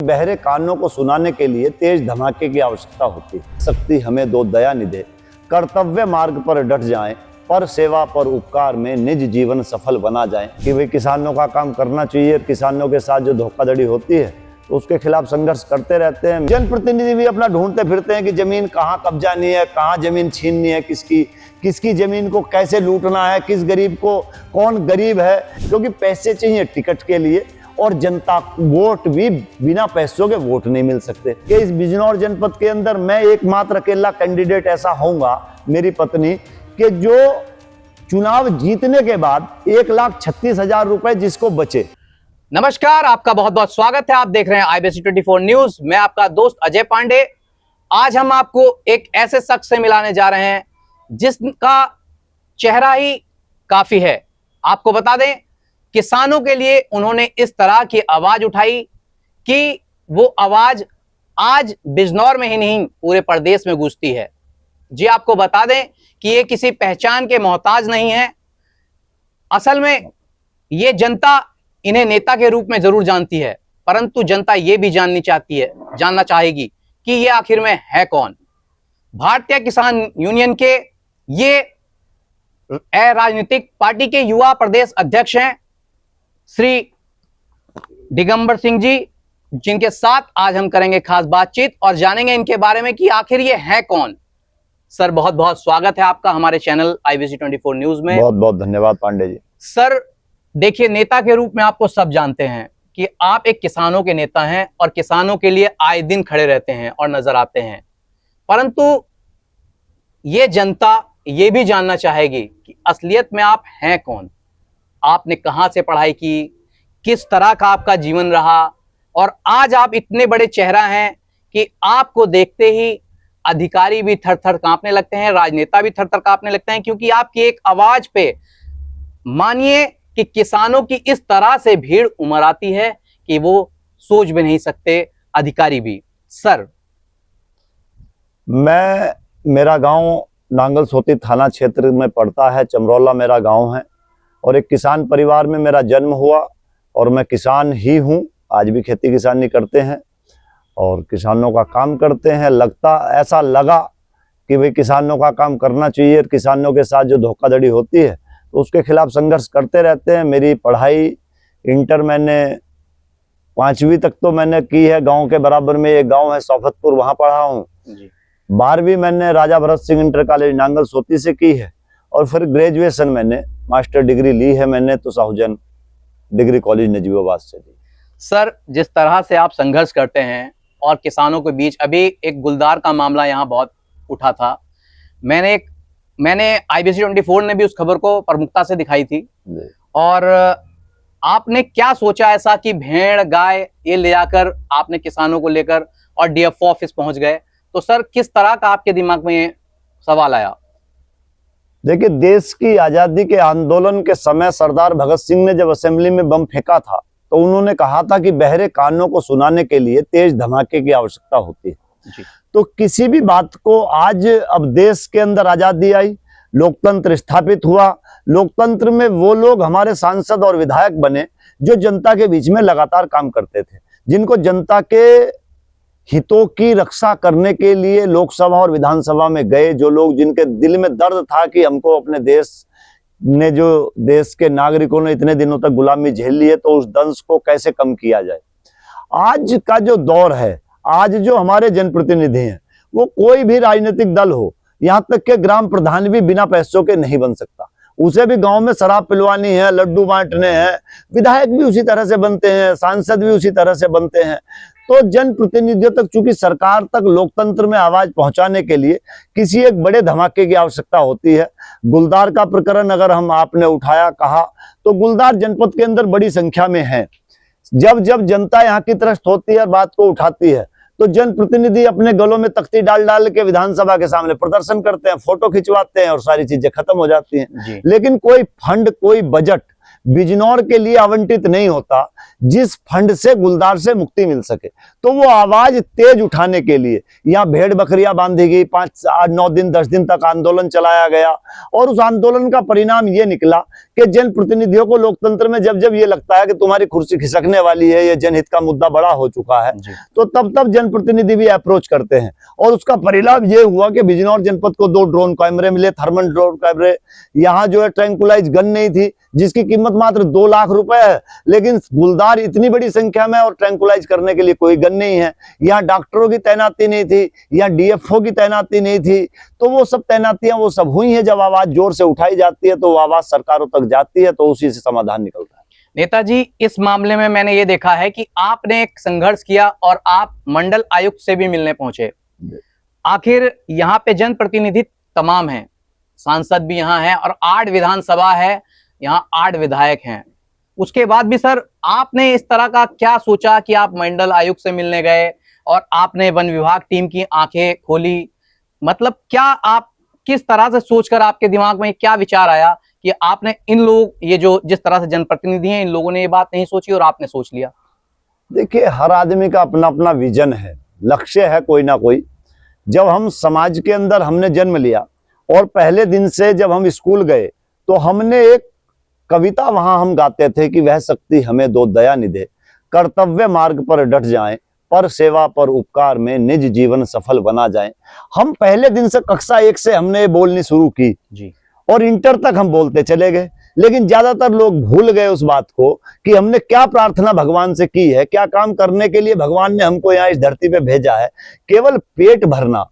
बहरे कानों को सुनाने के लिए तेज धमाके की आवश्यकता होती है। शक्ति हमें दो दया निधे, कर्तव्य मार्ग पर डट जाएं, पर सेवा पर उपकार में निज जीवन सफल बना जाएं। कि भाई किसानों का काम करना चाहिए, किसानों के साथ जो धोखाधड़ी होती है तो उसके खिलाफ संघर्ष करते रहते हैं। जनप्रतिनिधि भी अपना ढूंढते फिरते हैं कि जमीन कहाँ कब्जानी है, कहाँ जमीन छीननी है, किसकी जमीन को कैसे लूटना है, किस गरीब को, कौन गरीब है, क्योंकि पैसे चाहिए टिकट के लिए और जनता वोट भी बिना पैसों के वोट नहीं मिल सकते। कि इस बिजनौर जनपद के अंदर मैं एकमात्र अकेला कैंडिडेट ऐसा होऊंगा, मेरी पत्नी, कि जो चुनाव जीतने के बाद 1,36,000 रुपए जिसको बचे। नमस्कार, आपका बहुत बहुत स्वागत है। आप देख रहे हैं IBC24 न्यूज। मैं आपका दोस्त अजय पांडे। आज हम आपको एक ऐसे शख्स से मिलाने जा रहे हैं जिसका चेहरा ही काफी है। आपको बता दें, किसानों के लिए उन्होंने इस तरह की आवाज उठाई कि वो आवाज आज बिजनौर में ही नहीं पूरे प्रदेश में गूंजती है। जी, आपको बता दें कि ये किसी पहचान के मोहताज नहीं है। असल में ये जनता इन्हें नेता के रूप में जरूर जानती है, परंतु जनता ये भी जानना चाहेगी कि ये आखिर में है कौन। भारतीय किसान यूनियन के ये राजनीतिक पार्टी के युवा प्रदेश अध्यक्ष हैं श्री दिगंबर सिंह जी, जिनके साथ आज हम करेंगे खास बातचीत और जानेंगे इनके बारे में कि आखिर ये है कौन। सर, बहुत बहुत स्वागत है आपका हमारे चैनल IBC24 न्यूज में। बहुत बहुत धन्यवाद पांडे जी। सर देखिए, नेता के रूप में आपको सब जानते हैं कि आप एक किसानों के नेता हैं और किसानों के लिए आए दिन खड़े रहते हैं और नजर आते हैं, परंतु ये जनता ये भी जानना चाहेगी कि असलियत में आप हैं कौन। आपने कहां से पढ़ाई की, किस तरह का आपका जीवन रहा, और आज आप इतने बड़े चेहरा हैं कि आपको देखते ही अधिकारी भी थर थर कांपने लगते हैं, राजनेता भी थर थर कांपने लगते हैं, क्योंकि आपकी एक आवाज पे मानिए कि किसानों की इस तरह से भीड़ उमड़ आती है कि वो सोच भी नहीं सकते, अधिकारी भी। सर, मेरा गांव नांगल सोती थाना क्षेत्र में पड़ता है, चमरौला मेरा गांव है, और एक किसान परिवार में मेरा जन्म हुआ और मैं किसान ही हूं। आज भी खेती किसानी करते हैं और किसानों का काम करते हैं। ऐसा लगा कि भाई किसानों का काम करना चाहिए, किसानों के साथ जो धोखाधड़ी होती है तो उसके खिलाफ संघर्ष करते रहते हैं। मेरी पढ़ाई इंटर मैंने 5वीं तक तो मैंने की है गांव के बराबर में एक गांव है सौफतपुर, वहां पढ़ा हूँ। 12वीं मैंने राजा भरत सिंह इंटर कॉलेज नांगल सोती से की है, और फिर ग्रेजुएशन मैंने मास्टर डिग्री ली है मैंने तो साहूजन डिग्री कॉलेज नजीबाबाद से ली। सर, जिस तरह से आप संघर्ष करते हैं और किसानों के बीच, अभी एक गुलदार का मामला यहाँ बहुत उठा था, मैंने IBC24 ने भी उस खबर को प्रमुखता से दिखाई थी। और आपने क्या सोचा ऐसा कि भेड़ गाय ये ले जाकर आपने किसानों को लेकर और DFO ऑफिस पहुंच गए? तो सर, किस तरह का आपके दिमाग में ये सवाल आया? देखिए, देश की आजादी के आंदोलन के समय सरदार भगत सिंह ने जब असेंबली में बम फेंका था तो उन्होंने कहा था कि बहरे कानों को सुनाने के लिए तेज धमाके की आवश्यकता होती है जी। तो किसी भी बात को आज, अब देश के अंदर आजादी आई, लोकतंत्र स्थापित हुआ, लोकतंत्र में वो लोग हमारे सांसद और विधायक बने जो जनता के बीच में लगातार काम करते थे, जिनको जनता के हितों की रक्षा करने के लिए लोकसभा और विधानसभा में गए, जो लोग जिनके दिल में दर्द था कि हमको अपने देश के नागरिकों ने इतने दिनों तक गुलामी झेल ली है तो उस दंश को कैसे कम किया जाए। आज का जो दौर है, आज जो हमारे जनप्रतिनिधि हैं, वो कोई भी राजनीतिक दल हो, यहाँ तक के ग्राम प्रधान भी बिना पैसों के नहीं बन सकता। उसे भी गांव में शराब पिलवानी है, लड्डू बांटने हैं, विधायक भी उसी तरह से बनते हैं, सांसद भी उसी तरह से बनते हैं। तो जनप्रतिनिधियों तक, चूंकि सरकार तक लोकतंत्र में आवाज पहुंचाने के लिए किसी एक बड़े धमाके की आवश्यकता होती है। गुलदार का प्रकरण अगर आपने उठाया, कहा, तो गुलदार जनपद के अंदर बड़ी संख्या में है। जब जब जनता यहाँ की तरफ होती है और बात को उठाती है तो जनप्रतिनिधि अपने गलों में तख्ती डाल डाल के विधानसभा के सामने प्रदर्शन करते हैं, फोटो खिंचवाते हैं और सारी चीजें खत्म हो जाती हैं। लेकिन कोई फंड, कोई बजट बिजनौर के लिए आवंटित नहीं होता जिस फंड से गुलदार से मुक्ति मिल सके। तो वो आवाज तेज उठाने के लिए यहाँ भेड़ बकरियां बांधी गई, 5, 8, 9 दिन 10 दिन तक आंदोलन चलाया गया और उस आंदोलन का परिणाम ये निकला कि जनप्रतिनिधियों को लोकतंत्र में जब जब ये लगता है कि तुम्हारी कुर्सी खिसकने वाली है, ये जनहित का मुद्दा बड़ा हो चुका है, तो तब तब जनप्रतिनिधि भी अप्रोच करते हैं। और उसका परिणाम ये हुआ कि बिजनौर जनपद को 2 ड्रोन कैमरे मिले, थर्मल ड्रोन कैमरे। यहाँ जो है ट्रैंकुलाइज गन नहीं थी जिसकी कीमत मात्र 2 लाख रुपए है, लेकिन गुलदार इतनी बड़ी संख्या में और ट्रैंकुलाइज करने के लिए कोई गन नहीं है। यहाँ डॉक्टरों की तैनाती नहीं थी, यहाँ डीएफओ की तैनाती नहीं थी। तो वो सब तैनातियां वो सब हुई है। जब आवाज जोर से उठाई जाती है तो वो आवाज सरकारों तक जाती है, तो उसी से समाधान निकलता है। नेताजी, इस मामले में मैंने ये देखा है कि आपने एक संघर्ष किया और आप मंडल आयुक्त से भी मिलने पहुंचे। आखिर यहाँ पे जनप्रतिनिधि तमाम हैं, सांसद भी यहाँ हैं और 8 विधानसभा है, यहाँ 8 विधायक हैं। उसके बाद भी सर आपने इस तरह का क्या सोचा कि आप मंडल आयुक्त से मिलने गए और आपने वन विभाग टीम की आंखें खोली? मतलब क्या आप किस तरह से सोचकर आपके दिमाग में क्या विचार आया कि आपने इन लोग, ये जो जिस तरह से जनप्रतिनिधि हैं, इन लोगों ने ये बात नहीं सोची और आपने सोच लिया? देखिए, हर आदमी का अपना अपना विजन है, लक्ष्य है कोई ना कोई। जब हम समाज के अंदर हमने जन्म लिया और पहले दिन से जब हम स्कूल गए तो हमने एक कविता वहां हम गाते थे कि वह शक्ति हमें दो दया निधे, कर्तव्य मार्ग पर डट जाएं, पर सेवा पर उपकार में निज जीवन सफल बना जाएं। हम पहले दिन से कक्षा 1 से हमने बोलनी शुरू की जी, और इंटर तक हम बोलते चले गए। लेकिन ज्यादातर लोग भूल गए उस बात को कि हमने क्या प्रार्थना भगवान से की है, क्या काम करने के लिए भगवान ने हमको यहाँ इस धरती पे भेजा है। केवल पेट भरना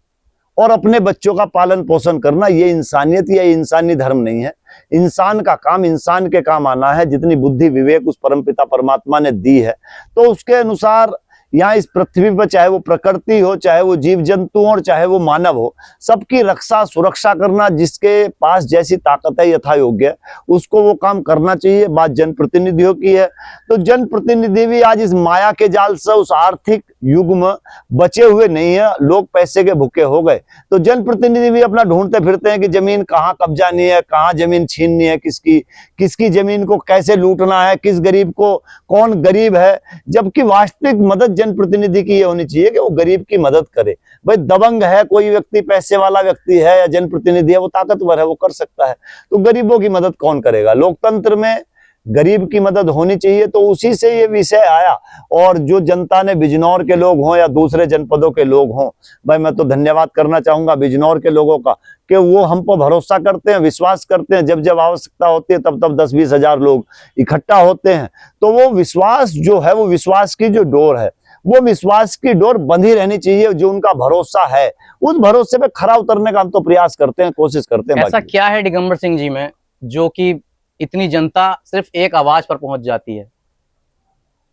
और अपने बच्चों का पालन पोषण करना, ये इंसानियत या इंसानी धर्म नहीं है। इंसान का काम इंसान के काम आना है। जितनी बुद्धि विवेक उस परमपिता परमात्मा ने दी है, तो उसके अनुसार यहाँ इस पृथ्वी पर चाहे वो प्रकृति हो, चाहे वो जीव जंतु हो और चाहे वो मानव हो, सबकी रक्षा सुरक्षा करना, जिसके पास जैसी ताकत है यथा योग्य उसको वो काम करना चाहिए। बात जनप्रतिनिधियों की है तो जनप्रतिनिधि भी आज इस माया के जाल से, उस आर्थिक युग में बचे हुए नहीं है। लोग पैसे के भूखे हो गए, तो जनप्रतिनिधि भी अपना ढूंढते फिरते हैं कि जमीन कहाँ कब्जानी है, कहाँ जमीन छीननी है, किसकी जमीन को कैसे लूटना है, किस गरीब को, कौन गरीब है। जबकि वास्तविक मदद जनप्रतिनिधि की ये होनी चाहिए कि वो गरीब की मदद करे। भाई दबंग है कोई व्यक्ति, पैसे वाला व्यक्ति है या जनप्रतिनिधि है, वो ताकतवर है, वो कर सकता है, तो गरीबों की मदद कौन करेगा? लोकतंत्र में गरीब की मदद होनी चाहिए। तो उसी से ये विषय आया। और जो जनता ने, बिजनौर के लोग हों या दूसरे जनपदों के लोग हों, भाई मैं तो धन्यवाद करना चाहूंगा बिजनौर के लोगों का कि वो हम पर भरोसा करते हैं, विश्वास करते हैं। जब जब आवश्यकता होती है तब तब 10-20 हजार लोग इकट्ठा होते हैं। तो वो विश्वास जो है, वो विश्वास की जो डोर है, वो विश्वास की डोर बंधी रहनी चाहिए। जो उनका भरोसा है, उस भरोसे पे खरा उतरने का हम तो प्रयास करते हैं, कोशिश करते हैं। ऐसा क्या है दिगंबर सिंह जी में जो कि इतनी जनता सिर्फ एक आवाज पर पहुंच जाती है?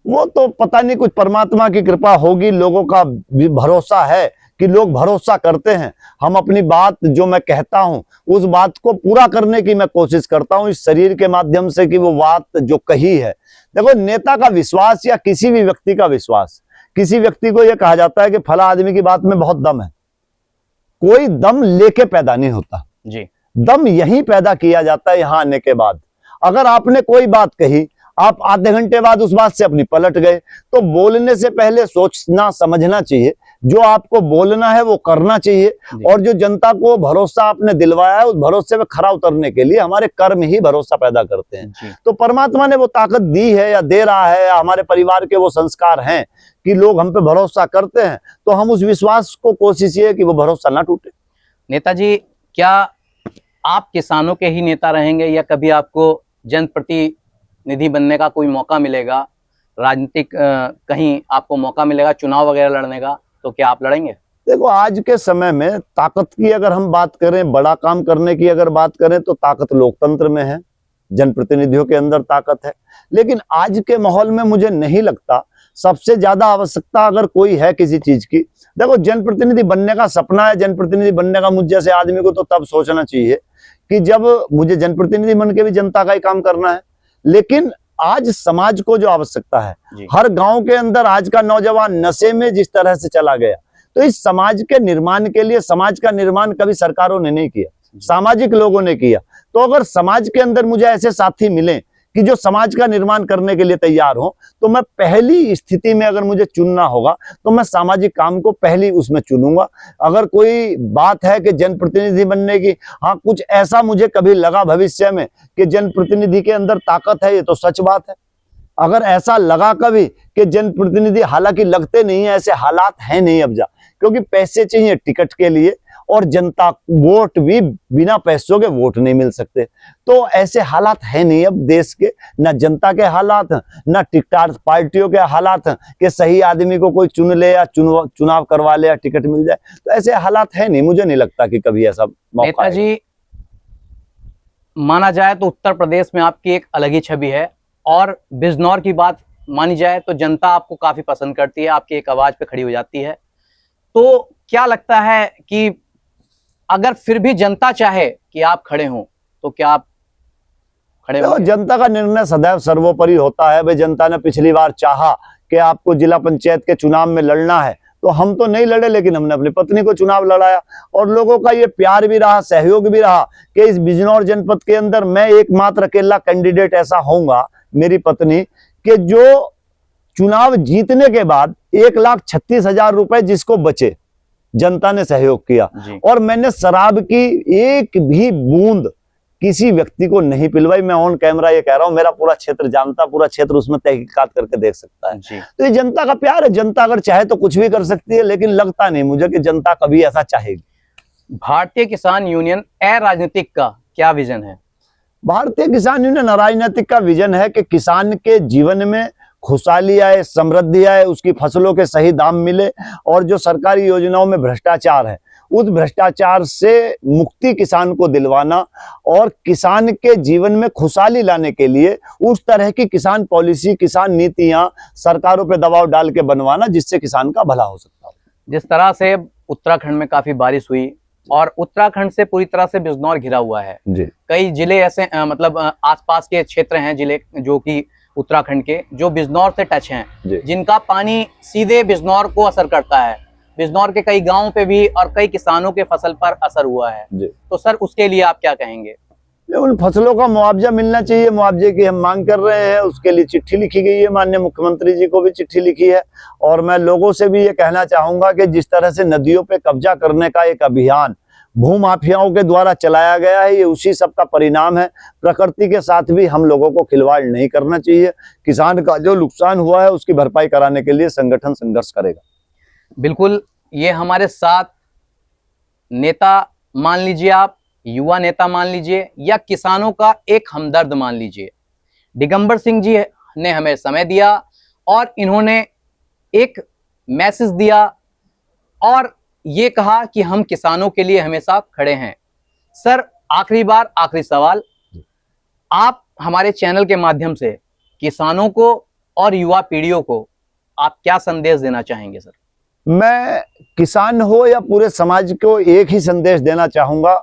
वो तो पता नहीं, कुछ परमात्मा की कृपा होगी, लोगों का भी भरोसा है कि लोग भरोसा करते हैं। हम अपनी बात जो मैं कहता हूं उस बात को पूरा करने की मैं कोशिश करता हूं इस शरीर के माध्यम से, कि वो बात जो कही है। देखो, नेता का विश्वास या किसी भी व्यक्ति का विश्वास, किसी व्यक्ति को यह कहा जाता है कि फला आदमी की बात में बहुत दम है। कोई दम लेके पैदा नहीं होता जी, दम यहीं पैदा किया जाता है, यहां आने के बाद। अगर आपने कोई बात कही, आप आधे घंटे बाद उस बात से अपनी पलट गए, तो बोलने से पहले सोचना समझना चाहिए। जो आपको बोलना है वो करना चाहिए। और जो जनता को भरोसा आपने दिलवाया है, उस भरोसे में खरा उतरने के लिए हमारे कर्म ही भरोसा पैदा करते हैं। तो परमात्मा ने वो ताकत दी है या दे रहा है, या हमारे परिवार के वो संस्कार हैं कि लोग हम पे भरोसा करते हैं। तो हम उस विश्वास को, कोशिश ये है कि वो भरोसा ना टूटे। नेताजी, क्या आप किसानों के ही नेता रहेंगे या कभी आपको जनप्रतिनिधि बनने का कोई मौका मिलेगा, राजनीतिक कहीं आपको मौका मिलेगा चुनाव वगैरह लड़ने का, तो क्या आप लड़ेंगे? देखो, आज के समय में ताकत की अगर हम बात करें, बड़ा काम करने की अगर बात करें, तो ताकत लोकतंत्र में है, जनप्रतिनिधियों के अंदर ताकत है। लेकिन आज के माहौल में मुझे नहीं लगता सबसे ज्यादा आवश्यकता अगर कोई है किसी चीज की। देखो, जनप्रतिनिधि बनने का सपना है, जनप्रतिनिधि बनने का मुझ जैसे आदमी को तो तब सोचना चाहिए कि जब मुझे जनप्रतिनिधि बन के भी जनता का ही काम करना है। लेकिन आज समाज को जो आवश्यकता है, हर गांव के अंदर आज का नौजवान नशे में जिस तरह से चला गया, तो इस समाज के निर्माण के लिए, समाज का निर्माण कभी सरकारों ने नहीं किया, सामाजिक लोगों ने किया। तो अगर समाज के अंदर मुझे ऐसे साथी मिले कि जो समाज का निर्माण करने के लिए तैयार हो, तो मैं पहली स्थिति में अगर मुझे चुनना होगा तो मैं सामाजिक काम को पहली उसमें चुनूंगा। अगर कोई बात है कि जनप्रतिनिधि बनने की, हाँ कुछ ऐसा मुझे कभी लगा भविष्य में कि जनप्रतिनिधि के अंदर ताकत है, ये तो सच बात है। अगर ऐसा लगा कभी कि जनप्रतिनिधि, हालांकि लगते नहीं है, ऐसे हालात हैं नहीं अब जा, क्योंकि पैसे चाहिए टिकट के लिए और जनता वोट भी बिना पैसों के वोट नहीं मिल सकते। तो ऐसे हालात है नहीं अब देश के, ना जनता के हालात हैं, ना टिकटार पार्टियों के हालात हैं कि सही आदमी को कोई चुन ले या चुनाव करवा ले या टिकट मिल जाए। तो ऐसे हालात है नहीं, मुझे नहीं लगता कि कभी ऐसा मौका नेताजी, माना जाए तो उत्तर प्रदेश में आपकी एक अलग ही छवि है, और बिजनौर की बात मानी जाए तो जनता आपको काफी पसंद करती है, आपकी एक आवाज पे खड़ी हो जाती है। तो क्या लगता है कि अगर फिर भी जनता चाहे कि आप खड़े हों तो क्या आप खड़े होंगे? जनता का निर्णय सदैव सर्वोपरि होता है। भाई जनता ने पिछली बार चाहा कि आपको जिला पंचायत के चुनाव में लड़ना है, तो हम तो नहीं लड़े, लेकिन हमने अपनी पत्नी को चुनाव लड़ाया और लोगों का ये प्यार भी रहा, सहयोग भी रहा कि इस बिजनौर जनपद के अंदर मैं एकमात्र अकेला कैंडिडेट ऐसा होऊंगा, मेरी पत्नी, कि जो चुनाव जीतने के बाद 1,36,000 रुपए जिसको बचे, जनता ने सहयोग किया। और मैंने शराब की एक भी बूंद किसी व्यक्ति को नहीं पिलवाई। मैं ऑन कैमरा ये कह रहा हूं, मेरा पूरा क्षेत्र जानता, पूरा क्षेत्र उसमें तहकीकात करके देख सकता है। तो ये जनता का प्यार है। जनता अगर चाहे तो कुछ भी कर सकती है, लेकिन लगता नहीं मुझे कि जनता कभी ऐसा चाहेगी। भारतीय किसान यूनियन अराजनीतिक का क्या विजन है? भारतीय किसान यूनियन अराजनीतिक का विजन है कि किसान के जीवन में खुशहाली आए, समृद्धि आए, उसकी फसलों के सही दाम मिले, और जो सरकारी योजनाओं में भ्रष्टाचार है उस भ्रष्टाचार से मुक्ति किसान को दिलवाना, और किसान के जीवन में खुशहाली लाने के लिए उस तरह की किसान पॉलिसी, किसान नीतियां सरकारों पे दबाव डाल के बनवाना जिससे किसान का भला हो सकता हो। जिस तरह से उत्तराखंड में काफी बारिश हुई और उत्तराखंड से पूरी तरह से बिजनौर घिरा हुआ है जी। कई जिले ऐसे मतलब आसपास के क्षेत्र हैं जिले जो कि उत्तराखंड के जो बिजनौर से टच हैं, जिनका पानी सीधे बिजनौर को असर करता है। बिजनौर के कई गांवों पे भी और कई किसानों के फसल पर असर हुआ है। तो सर उसके लिए आप क्या कहेंगे? उन फसलों का मुआवजा मिलना चाहिए, मुआवजे की हम मांग कर रहे हैं। उसके लिए चिट्ठी लिखी गई है, माननीय मुख्यमंत्री जी को भी चिट्ठी लिखी है। और मैं लोगों से भी ये कहना चाहूंगा कि जिस तरह से नदियों पे कब्जा करने का एक अभियान भूमाफियाओं के द्वारा चलाया गया है, ये उसी सब का परिणाम है। प्रकृति के साथ भी हम लोगों को खिलवाड़ नहीं करना चाहिए। किसान का जो नुकसान हुआ है उसकी भरपाई कराने के लिए संगठन संघर्ष करेगा। बिल्कुल, ये हमारे साथ नेता मान लीजिए, आप युवा नेता मान लीजिए, या किसानों का एक हमदर्द मान लीजिए, दिगंबर सिंह जी ने हमें समय दिया और इन्होंने एक मैसेज दिया और ये कहा कि हम किसानों के लिए हमेशा खड़े हैं। सर आखिरी बार आखिरी सवाल, आप हमारे चैनल के माध्यम से किसानों को और युवा पीढ़ियों को आप क्या संदेश देना चाहेंगे? सर मैं किसान हो या पूरे समाज को एक ही संदेश देना चाहूंगा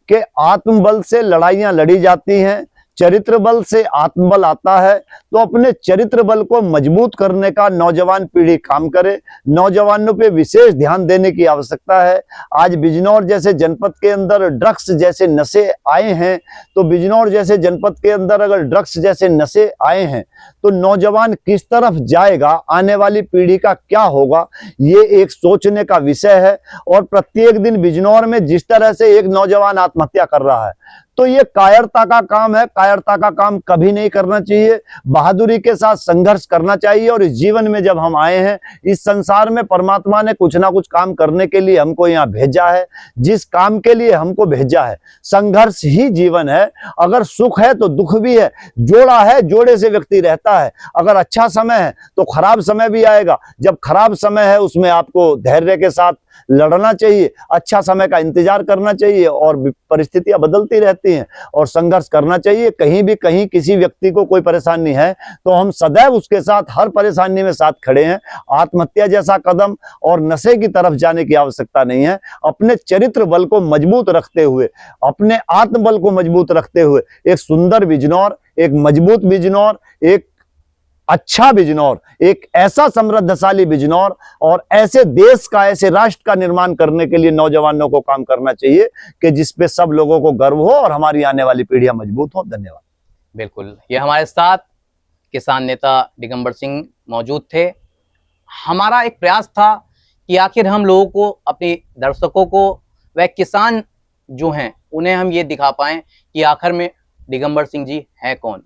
कि आत्मबल से लड़ाइयां लड़ी जाती हैं, चरित्र बल से आत्मबल आता है। तो अपने चरित्र बल को मजबूत करने का नौजवान पीढ़ी काम करे। नौजवानों पे विशेष ध्यान देने की आवश्यकता है। आज बिजनौर जैसे जनपद के अंदर ड्रग्स जैसे नशे आए हैं, तो बिजनौर जैसे जनपद के अंदर अगर ड्रग्स जैसे नशे आए हैं तो नौजवान किस तरफ जाएगा, आने वाली पीढ़ी का क्या होगा, ये एक सोचने का विषय है। और प्रत्येक दिन बिजनौर में जिस तरह से एक नौजवान आत्महत्या कर रहा है, तो ये कायरता का काम है। कायरता का काम कभी नहीं करना चाहिए, बहादुरी के साथ संघर्ष करना चाहिए। और इस जीवन में जब हम आए हैं, इस संसार में परमात्मा ने कुछ ना कुछ काम करने के लिए हमको यहाँ भेजा है। जिस काम के लिए हमको भेजा है, संघर्ष ही जीवन है। अगर सुख है तो दुख भी है, जोड़ा है जोड़े से व्यक्ति रहता है। अगर अच्छा समय है तो खराब समय भी आएगा। जब खराब समय है उसमें आपको धैर्य के साथ लड़ना चाहिए, अच्छा समय का इंतजार करना चाहिए। और परिस्थितियां बदलती रहती हैं और संघर्ष करना चाहिए। कहीं भी कहीं किसी व्यक्ति को कोई परेशानी है तो हम सदैव उसके साथ हर परेशानी में साथ खड़े हैं। आत्महत्या जैसा कदम और नशे की तरफ जाने की आवश्यकता नहीं है। अपने चरित्र बल को मजबूत रखते हुए, अपने आत्मबल को मजबूत रखते हुए एक सुंदर बिजनौर, एक मजबूत बिजनौर, एक अच्छा बिजनौर, एक ऐसा समृद्धशाली बिजनौर और ऐसे देश का, ऐसे राष्ट्र का निर्माण करने के लिए नौजवानों को काम करना चाहिए कि जिसपे सब लोगों को गर्व हो और हमारी आने वाली पीढ़ियां मजबूत हो। धन्यवाद। बिल्कुल, ये हमारे साथ किसान नेता दिगंबर सिंह मौजूद थे। हमारा एक प्रयास था कि आखिर हम लोगों को, अपने दर्शकों को, वह किसान जो हैं उन्हें हम ये दिखा पाएं कि आखिर में दिगंबर सिंह जी हैं कौन।